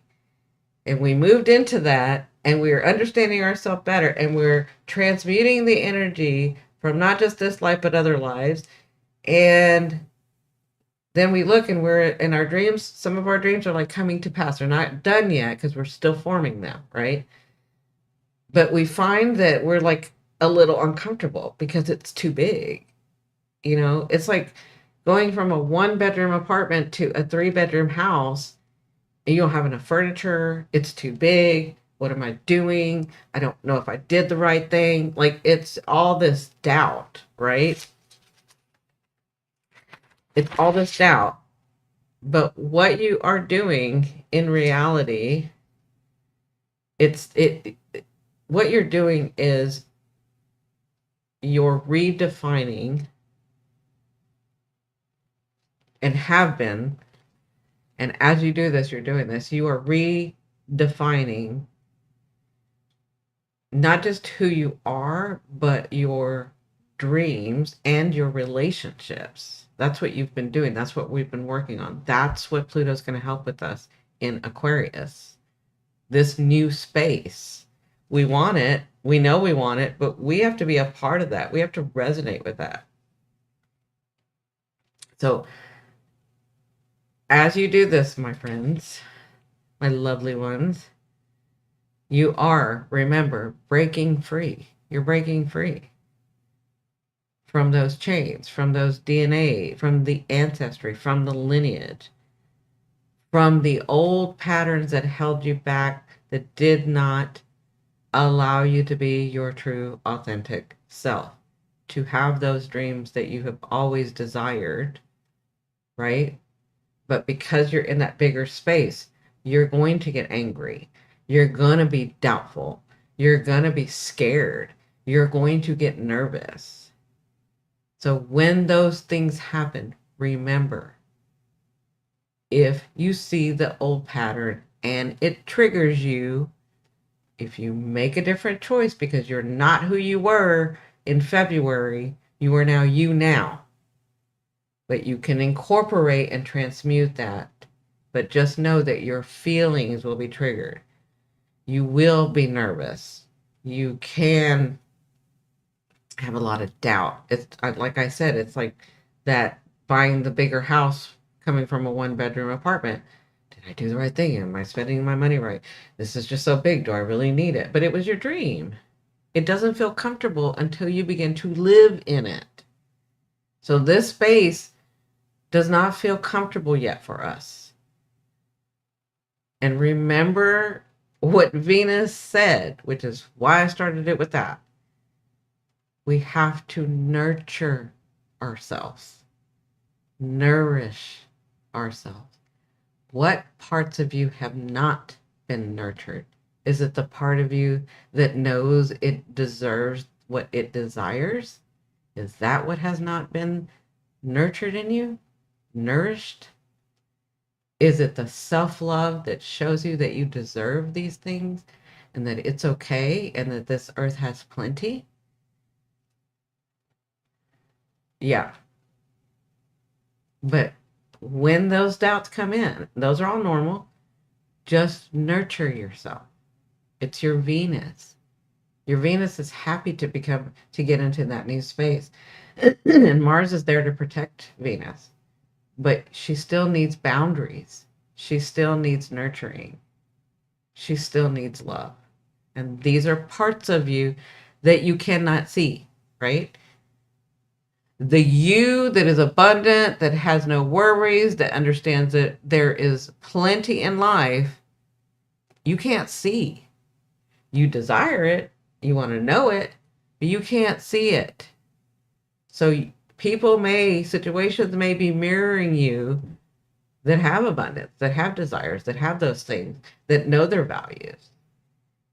And we moved into that and we are understanding ourselves better and we're transmuting the energy from not just this life, but other lives. And then we look and we're in our dreams. Some of our dreams are like coming to pass. They're not done yet because we're still forming them, right? But we find that we're like a little uncomfortable because it's too big. It's like going from a 1-bedroom apartment to a 3-bedroom house. And you don't have enough furniture. It's too big. What am I doing? I don't know if I did the right thing. Like, it's all this doubt, right? It's all this doubt. But what you are doing in reality, what you're doing is you're redefining and have been. And as you do this, you're doing this, you are redefining not just who you are, but your dreams and your relationships. That's what you've been doing. That's what we've been working on. That's what Pluto's going to help with us in Aquarius. This new space. We want it. We know we want it, but we have to be a part of that. We have to resonate with that. So, as you do this, my friends, my lovely ones, you are, remember, breaking free. You're breaking free from those chains, from those DNA, from the ancestry, from the lineage, from the old patterns that held you back, that did not allow you to be your true, authentic self, to have those dreams that you have always desired, right? But because you're in that bigger space, you're going to get angry. You're going to be doubtful. You're going to be scared. You're going to get nervous. So when those things happen, remember, if you see the old pattern and it triggers you, if you make a different choice because you're not who you were in February, you are now you now. But you can incorporate and transmute that. But just know that your feelings will be triggered. You will be nervous. You can have a lot of doubt. It's like I said, it's like that buying the bigger house coming from a one-bedroom apartment. Did I do the right thing? Am I spending my money right? This is just so big. Do I really need it? But it was your dream. It doesn't feel comfortable until you begin to live in it. So this space does not feel comfortable yet for us. And remember what Venus said, which is why I started it with that. We have to nurture ourselves, nourish ourselves. What parts of you have not been nurtured? Is it the part of you that knows it deserves what it desires? Is that what has not been nurtured in you? Nourished? Is it the self-love that shows you that you deserve these things and that it's okay and that this earth has plenty? Yeah. But when those doubts come in, those are all normal. Just nurture yourself. It's your Venus. Your Venus is happy to get into that new space. And Mars is there to protect Venus. But she still needs boundaries. She still needs nurturing. She still needs love. And these are parts of you that you cannot see, right? The you that is abundant, that has no worries, that understands that there is plenty in life, you can't see. You desire it, you want to know it, but you can't see it. So situations may be mirroring you that have abundance, that have desires, that have those things, that know their values.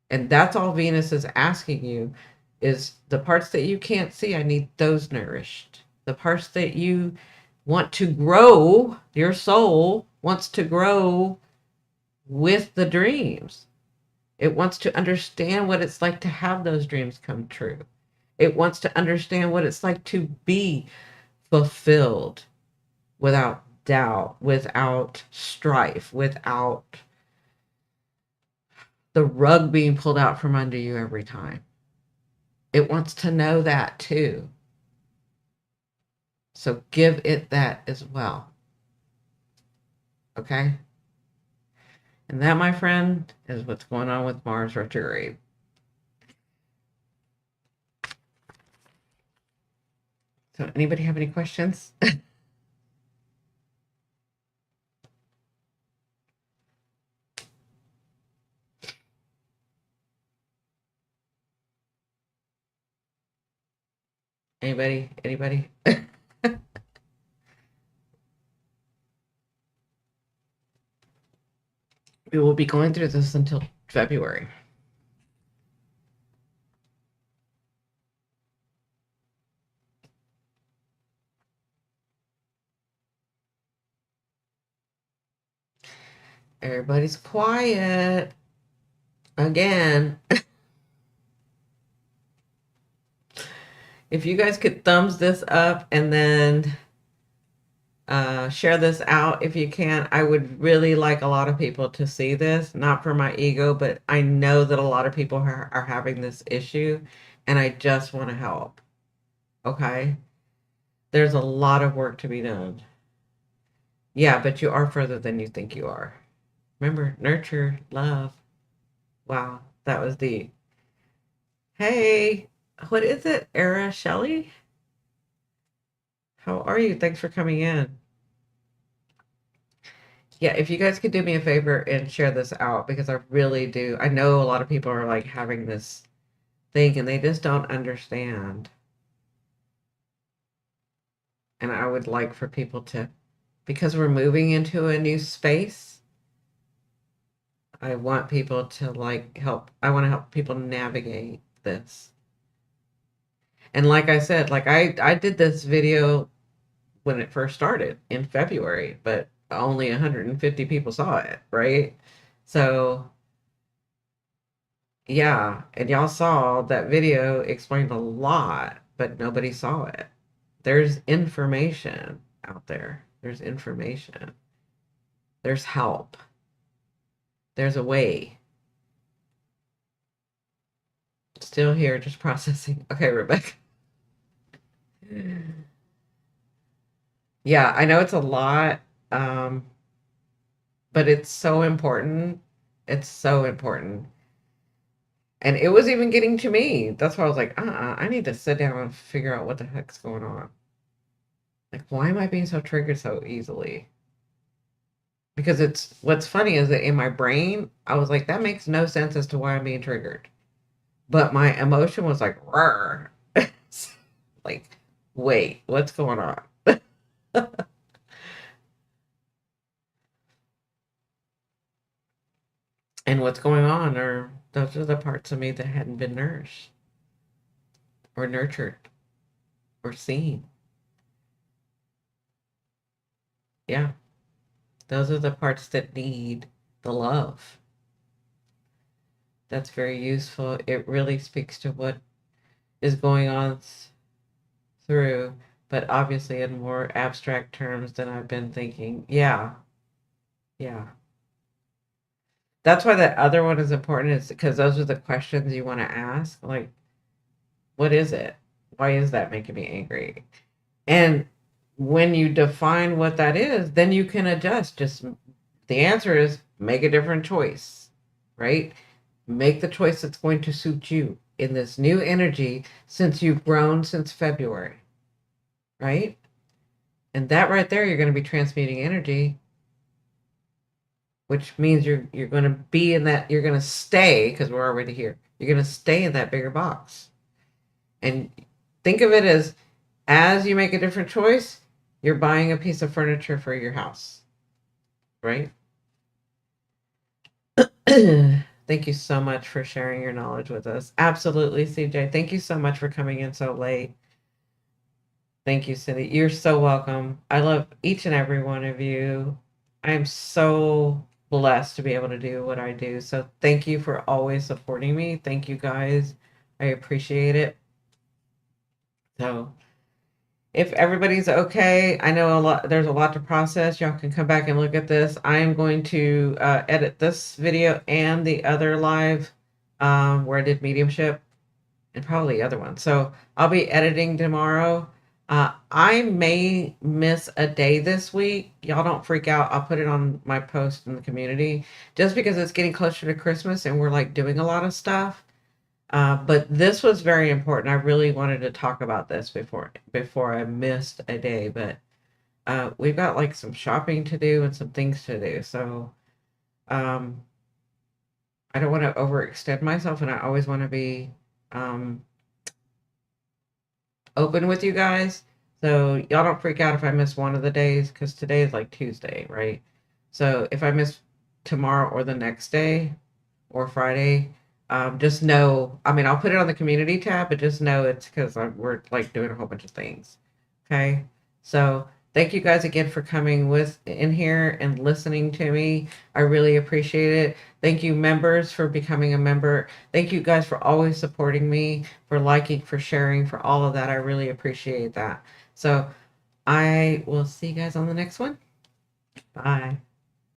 And that's all Venus is asking you is the parts that you can't see, I need those nourished. The parts that you want to grow, your soul wants to grow with the dreams. It wants to understand what it's like to have those dreams come true. It wants to understand what it's like to be fulfilled without doubt, without strife, without the rug being pulled out from under you every time. It wants to know that too. So give it that as well. Okay? And that, my friend, is what's going on with Mars retrograde. So anybody have any questions? Anybody? Anybody? We will be going through this until February. Everybody's quiet again. If you guys could thumbs this up and then share this out if you can. I would really like a lot of people to see this, not for my ego, but I know that a lot of people are having this issue and I just want to help. Okay? There's a lot of work to be done. Yeah, but you are further than you think you are. Remember, nurture, love. Wow, that was deep. Hey, what is it, Era Shelley? How are you? Thanks for coming in. Yeah, if you guys could do me a favor and share this out because I really do. I know a lot of people are like having this thing and they just don't understand. And I would like for people to, because we're moving into a new space, I want people to like help. I want to help people navigate this. And like I said, like I did this video when it first started in February, but only 150 people saw it, right? So yeah, and y'all saw that video explained a lot, but nobody saw it. There's information out there. There's information. There's help. There's a way. Still here, just processing. Okay, Rebecca. Yeah, I know it's a lot, um, but it's so important. It's so important. And it was even getting to me. That's why I was like, I need to sit down and figure out what the heck's going on. Like, why am I being so triggered so easily? Because it's what's funny is that in my brain, I was like, that makes no sense as to why I'm being triggered. But my emotion was like, "Rrr." Like, wait, what's going on? And what's going on are those are the parts of me that hadn't been nourished or nurtured or seen. Yeah, those are the parts that need the love. That's very useful. It really speaks to what is going on through, but obviously in more abstract terms than I've been thinking. Yeah, yeah. That's why that other one is important, is because those are the questions you want to ask. Like, what is it? Why is that making me angry? And when you define what that is, then you can adjust. Just the answer is make a different choice, right? Make the choice that's going to suit you in this new energy since you've grown since February, right? And that right there, you're going to be transmuting energy, which means you're going to be in that, you're going to stay, because we're already here. You're going to stay in that bigger box. And think of it as you make a different choice, you're buying a piece of furniture for your house, right? Thank you so much for sharing your knowledge with us. Absolutely, CJ. Thank you so much for coming in so late. Thank you, Cindy. You're so welcome. I love each and every one of you. I am so blessed to be able to do what I do. So thank you for always supporting me. Thank you guys. I appreciate it. So if everybody's okay, I know there's a lot to process. Y'all can come back and look at this. I am going to edit this video and the other live where I did mediumship and probably the other one. So I'll be editing tomorrow. I may miss a day this week. Y'all don't freak out. I'll put it on my post in the community just because it's getting closer to Christmas and we're like doing a lot of stuff. But this was very important. I really wanted to talk about this before I missed a day. But we've got like some shopping to do and some things to do. So um, I don't want to overextend myself, and I always want to be um, open with you guys. So y'all don't freak out if I miss one of the days, because today is like Tuesday, right? So if I miss tomorrow or the next day or Friday, just know, I mean, I'll put it on the community tab, but just know it's because we're like doing a whole bunch of things. Okay. So thank you guys again for coming with in here and listening to me. I really appreciate it. Thank you, members, for becoming a member. Thank you guys for always supporting me, for liking, for sharing, for all of that. I really appreciate that. So I will see you guys on the next one. Bye.